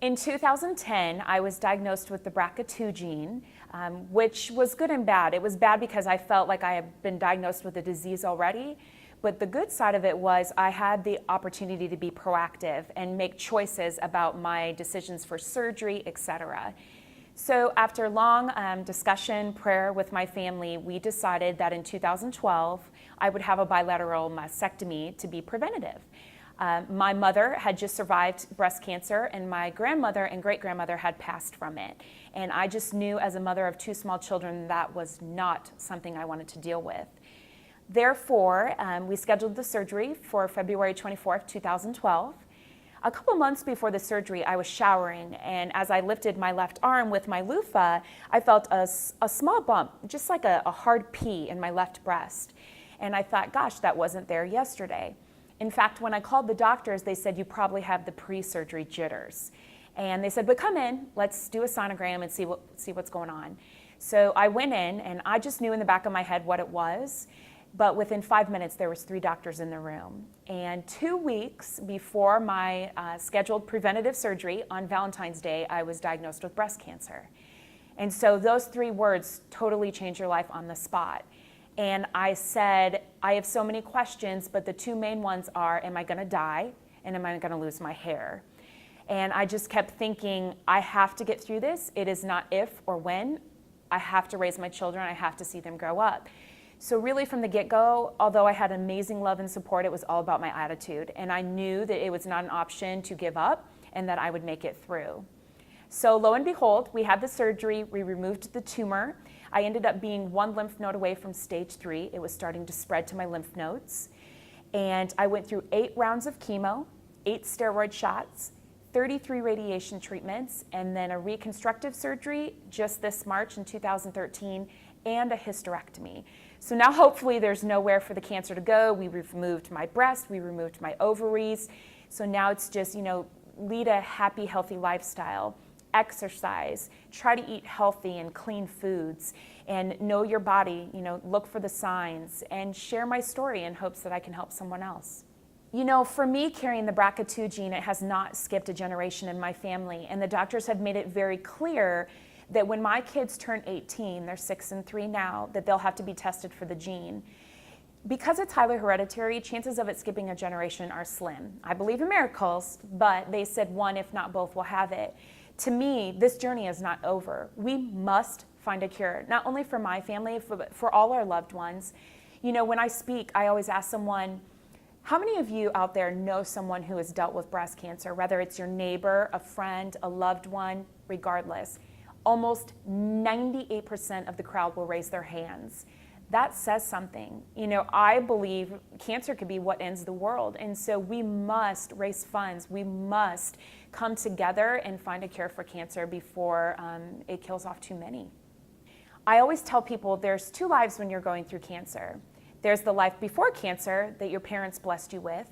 In 2010, I was diagnosed with the BRCA2 gene, which was good and bad. It was bad because I felt like I had been diagnosed with the disease already, but the good side of it was I had the opportunity to be proactive and make choices about my decisions for surgery, etc. So after long discussion, prayer with my family, we decided that in 2012, I would have a bilateral mastectomy to be preventative. My mother had just survived breast cancer, and my grandmother and great-grandmother had passed from it. And I just knew as a mother of two small children that was not something I wanted to deal with. Therefore, we scheduled the surgery for February 24th, 2012. A couple months before the surgery, I was showering, and as I lifted my left arm with my loofah, I felt a small bump, just like a hard pee in my left breast. And I thought, gosh, that wasn't there yesterday. In fact, when I called the doctors, they said, you probably have the pre-surgery jitters. And they said, but come in, let's do a sonogram and see what's going on. So I went in, and I just knew in the back of my head what it was. But within 5 minutes, there was 3 doctors in the room. And 2 weeks before my scheduled preventative surgery on Valentine's Day, I was diagnosed with breast cancer. And so those 3 words totally change your life on the spot. And I said, I have so many questions, but the 2 main ones are, am I going to die? And am I going to lose my hair? And I just kept thinking, I have to get through this. It is not if or when. I have to raise my children. I have to see them grow up. So really from the get-go, although I had amazing love and support, it was all about my attitude. And I knew that it was not an option to give up and that I would make it through. So lo and behold, we had the surgery, we removed the tumor. I ended up being 1 lymph node away from stage 3. It was starting to spread to my lymph nodes. And I went through 8 rounds of chemo, 8 steroid shots, 33 radiation treatments, and then a reconstructive surgery just this March in 2013, and a hysterectomy. So now hopefully there's nowhere for the cancer to go. We removed my breast, we removed my ovaries. So now it's just, lead a happy, healthy lifestyle. Exercise, try to eat healthy and clean foods, and know your body, look for the signs, and share my story in hopes that I can help someone else. For me, carrying the BRCA2 gene, it has not skipped a generation in my family, and the doctors have made it very clear that when my kids turn 18, they're 6 and 3 now, that they'll have to be tested for the gene. Because it's highly hereditary, chances of it skipping a generation are slim. I believe in miracles, but they said one, if not both, will have it. To me, this journey is not over. We must find a cure, not only for my family, but for all our loved ones. When I speak, I always ask someone, how many of you out there know someone who has dealt with breast cancer, whether it's your neighbor, a friend, a loved one, regardless? Almost 98% of the crowd will raise their hands. That says something. I believe cancer could be what ends the world. And so we must raise funds. We must come together and find a cure for cancer before it kills off too many. I always tell people there's 2 lives when you're going through cancer. There's the life before cancer that your parents blessed you with,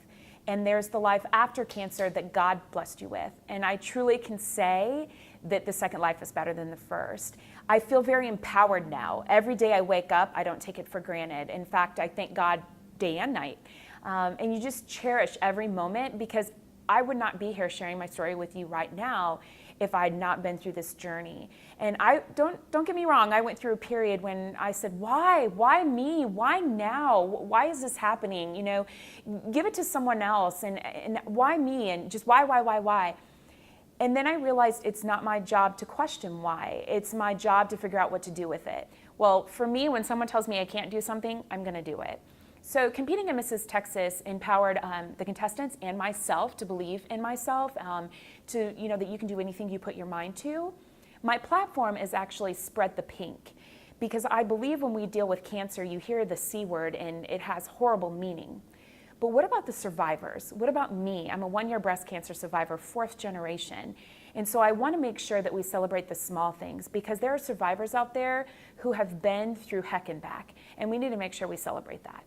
and there's the life after cancer that God blessed you with. And I truly can say that the second life is better than the first. I feel very empowered now. Every day I wake up, I don't take it for granted. In fact, I thank God day and night. And you just cherish every moment, because I would not be here sharing my story with you right now if I had not been through this journey. And don't get me wrong, I went through a period when I said, why me? Why now? Why is this happening? Give it to someone else, and why me? And just why? And then I realized it's not my job to question why. It's my job to figure out what to do with it. Well, for me, when someone tells me I can't do something, I'm gonna do it. So competing in Mrs. Texas empowered the contestants and myself to believe in myself, that you can do anything you put your mind to. My platform is actually Spread the Pink, because I believe when we deal with cancer, you hear the C word and it has horrible meaning. But what about the survivors? What about me? I'm a 1-year breast cancer survivor, 4th generation. And so I want to make sure that we celebrate the small things, because there are survivors out there who have been through heck and back, and we need to make sure we celebrate that.